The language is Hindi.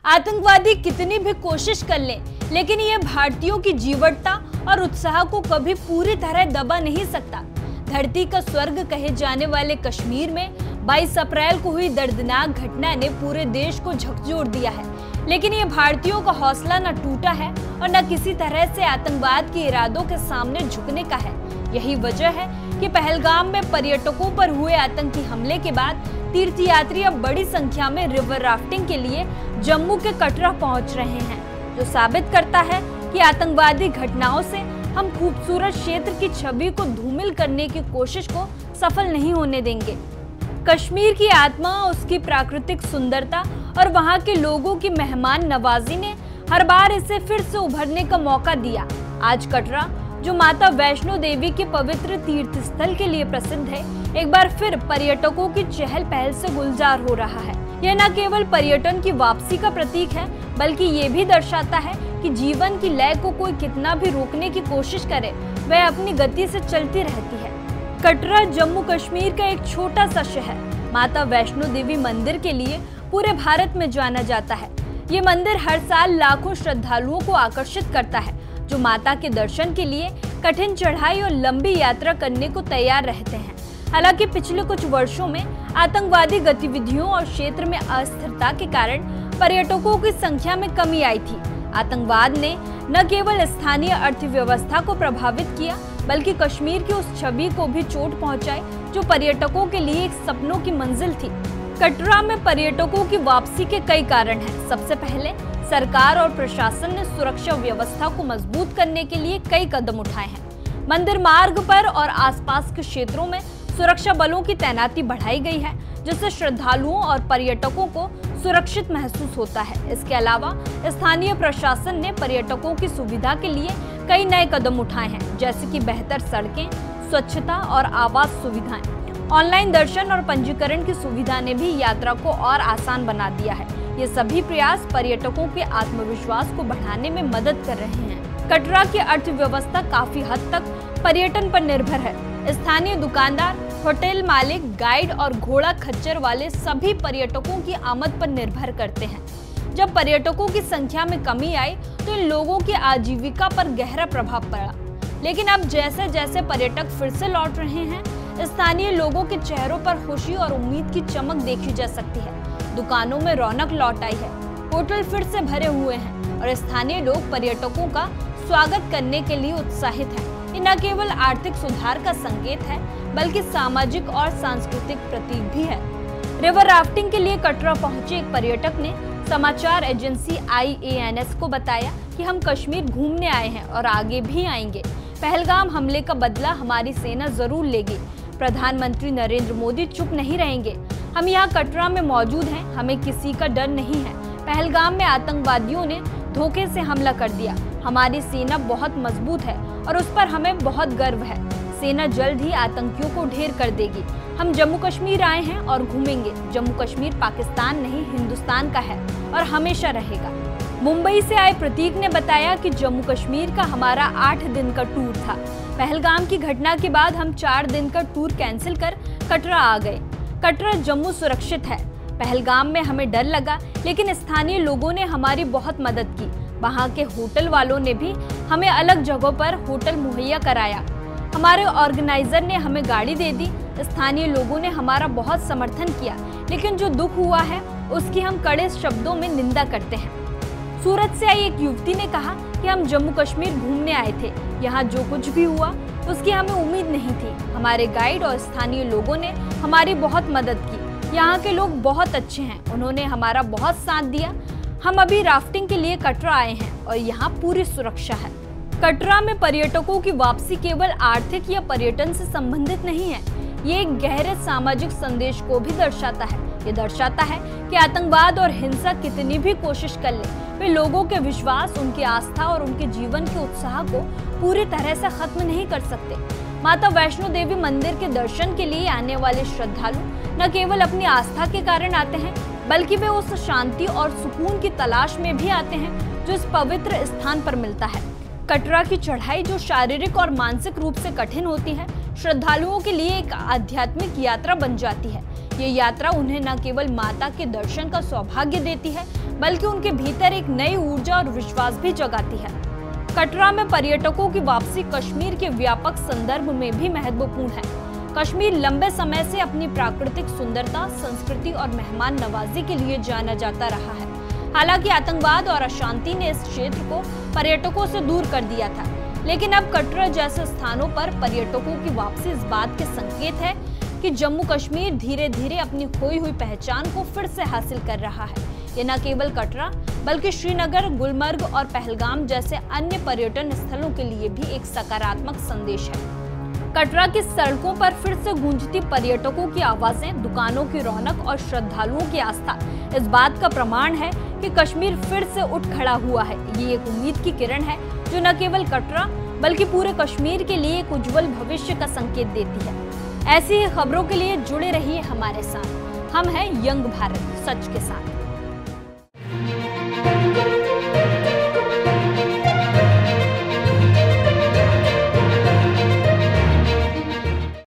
आतंकवादी कितनी भी कोशिश कर लें, लेकिन ये भारतीयों की जीवटता और उत्साह को कभी पूरी तरह दबा नहीं सकता। धरती का स्वर्ग कहे जाने वाले कश्मीर में 22 अप्रैल को हुई दर्दनाक घटना ने पूरे देश को झकझोर दिया है, लेकिन ये भारतीयों का हौसला न टूटा है और न किसी तरह से आतंकवाद के इरादों के सामने झुकने का है। यही वजह है कि पहलगाम में पर्यटकों पर हुए आतंकी हमले के बाद तीर्थयात्री अब बड़ी संख्या में रिवर राफ्टिंग के लिए जम्मू के कटरा पहुंच रहे हैं, जो साबित करता है कि आतंकवादी घटनाओं से हम खूबसूरत क्षेत्र की छवि को धूमिल करने की कोशिश को सफल नहीं होने देंगे। कश्मीर की आत्मा, उसकी प्राकृतिक सुंदरता और वहां के लोगों की मेहमान नवाजी ने हर बार इसे फिर से उभरने का मौका दिया। आज कटरा, जो माता वैष्णो देवी के पवित्र तीर्थ स्थल के लिए प्रसिद्ध है, एक बार फिर पर्यटकों की चहल पहल से गुलजार हो रहा है। यह न केवल पर्यटन की वापसी का प्रतीक है, बल्कि ये भी दर्शाता है कि जीवन की लय को कोई कितना भी रोकने की कोशिश करे, वह अपनी गति से चलती रहती है। कटरा जम्मू कश्मीर का एक छोटा सा शहर माता वैष्णो देवी मंदिर के लिए पूरे भारत में जाना जाता है। ये मंदिर हर साल लाखों श्रद्धालुओं को आकर्षित करता है, जो माता के दर्शन के लिए कठिन चढ़ाई और लंबी यात्रा करने को तैयार रहते हैं। हालांकि पिछले कुछ वर्षों में आतंकवादी गतिविधियों और क्षेत्र में अस्थिरता के कारण पर्यटकों की संख्या में कमी आई थी। आतंकवाद ने न केवल स्थानीय अर्थव्यवस्था को प्रभावित किया, बल्कि कश्मीर की उस छवि को भी चोट पहुंचाई जो पर्यटकों के लिए एक सपनों की मंजिल थी। कटरा में पर्यटकों की वापसी के कई कारण हैं। सबसे पहले, सरकार और प्रशासन ने सुरक्षा व्यवस्था को मजबूत करने के लिए कई कदम उठाए हैं। मंदिर मार्ग पर और आसपास के क्षेत्रों में सुरक्षा बलों की तैनाती बढ़ाई गई है, जिससे श्रद्धालुओं और पर्यटकों को सुरक्षित महसूस होता है। इसके अलावा स्थानीय प्रशासन ने पर्यटकों की सुविधा के लिए कई नए कदम उठाए हैं, जैसे कि बेहतर सड़कें, स्वच्छता और आवास सुविधाएं। ऑनलाइन दर्शन और पंजीकरण की सुविधा ने भी यात्रा को और आसान बना दिया है। ये सभी प्रयास पर्यटकों के आत्मविश्वास को बढ़ाने में मदद कर रहे हैं। कटरा की अर्थव्यवस्था काफी हद तक पर्यटन पर निर्भर है। स्थानीय दुकानदार, होटल मालिक, गाइड और घोड़ा खच्चर वाले सभी पर्यटकों की आमद पर निर्भर करते हैं। जब पर्यटकों की संख्या में कमी आई तो इन लोगों की आजीविका पर गहरा प्रभाव पड़ा, लेकिन अब जैसे जैसे पर्यटक फिर से लौट रहे हैं, स्थानीय लोगों के चेहरों पर खुशी और उम्मीद की चमक देखी जा सकती है। दुकानों में रौनक लौट आई है, होटल फिर से भरे हुए हैं और स्थानीय लोग पर्यटकों का स्वागत करने के लिए उत्साहित हैं। ये न केवल आर्थिक सुधार का संकेत है, बल्कि सामाजिक और सांस्कृतिक प्रतीक भी है। रिवर राफ्टिंग के लिए कटरा पहुंचे एक पर्यटक ने समाचार एजेंसी IANS को बताया कि हम कश्मीर घूमने आए हैं और आगे भी आएंगे। पहलगाम हमले का बदला हमारी सेना जरूर लेगी। प्रधानमंत्री नरेंद्र मोदी चुप नहीं रहेंगे। हम यहाँ कटरा में मौजूद हैं, हमें किसी का डर नहीं है। पहलगाम में आतंकवादियों ने धोखे से हमला कर दिया। हमारी सेना बहुत मजबूत है और उस पर हमें बहुत गर्व है। सेना जल्द ही आतंकियों को ढेर कर देगी। हम जम्मू कश्मीर आए हैं और घूमेंगे। जम्मू कश्मीर पाकिस्तान नहीं, हिंदुस्तान का है और हमेशा रहेगा। मुंबई से आए प्रतीक ने बताया कि जम्मू कश्मीर का हमारा 8 दिन का टूर था। पहलगाम की घटना के बाद हम 4 दिन का टूर कैंसिल कर कटरा आ गए। कटरा जम्मू सुरक्षित है। पहलगाम में हमें डर लगा, लेकिन स्थानीय लोगों ने हमारी बहुत मदद की। वहाँ के होटल वालों ने भी हमें अलग जगहों पर होटल मुहैया कराया। हमारे ऑर्गेनाइजर ने हमें गाड़ी दे दी। स्थानीय लोगों ने हमारा बहुत समर्थन किया, लेकिन जो दुख हुआ है उसकी हम कड़े शब्दों में निंदा करते हैं। सूरत से आई एक युवती ने कहा कि हम जम्मू कश्मीर घूमने आए थे। यहाँ जो कुछ भी हुआ उसकी हमें उम्मीद नहीं थी। हमारे गाइड और स्थानीय लोगों ने हमारी बहुत मदद की। यहाँ के लोग बहुत अच्छे हैं, उन्होंने हमारा बहुत साथ दिया। हम अभी राफ्टिंग के लिए कटरा आए हैं और यहाँ पूरी सुरक्षा है। कटरा में पर्यटकों की वापसी केवल आर्थिक या पर्यटन से संबंधित नहीं है, ये एक गहरे सामाजिक संदेश को भी दर्शाता है। ये दर्शाता है कि आतंकवाद और हिंसा कितनी भी कोशिश कर ले, वे लोगों के विश्वास, उनकी आस्था और उनके जीवन के उत्साह को पूरी तरह से खत्म नहीं कर सकते। माता वैष्णो देवी मंदिर के दर्शन के लिए आने वाले श्रद्धालु न केवल अपनी आस्था के कारण आते हैं, बल्कि वे उस शांति और सुकून की तलाश में भी आते हैं जो इस पवित्र स्थान पर मिलता है। कटरा की चढ़ाई, जो शारीरिक और मानसिक रूप से कठिन होती है, श्रद्धालुओं के लिए एक आध्यात्मिक यात्रा बन जाती है। ये यात्रा उन्हें न केवल माता के दर्शन का सौभाग्य देती है, बल्कि उनके भीतर एक नई ऊर्जा और विश्वास भी जगाती है। कटरा में पर्यटकों की वापसी कश्मीर के व्यापक संदर्भ में भी महत्वपूर्ण है। कश्मीर लंबे समय से अपनी प्राकृतिक सुंदरता, संस्कृति और मेहमान नवाजी के लिए जाना जाता रहा है। हालांकि आतंकवाद और अशांति ने इस क्षेत्र को पर्यटकों से दूर कर दिया था, लेकिन अब कटरा जैसे स्थानों पर पर्यटकों की वापसी इस बात के संकेत है कि जम्मू कश्मीर धीरे धीरे अपनी खोई हुई पहचान को फिर से हासिल कर रहा है। ये न केवल कटरा बल्कि श्रीनगर, गुलमर्ग और पहलगाम जैसे अन्य पर्यटन स्थलों के लिए भी एक सकारात्मक संदेश है। कटरा की सड़कों पर फिर से गूंजती पर्यटकों की आवाजें, दुकानों की रौनक और श्रद्धालुओं की आस्था इस बात का प्रमाण है कि कश्मीर फिर से उठ खड़ा हुआ है। ये एक उम्मीद की किरण है जो न केवल कटरा बल्कि पूरे कश्मीर के लिए एक उज्जवल भविष्य का संकेत देती है। ऐसी ही खबरों के लिए जुड़े रहिए हमारे साथ। हम हैं यंग भारत, सच के साथ।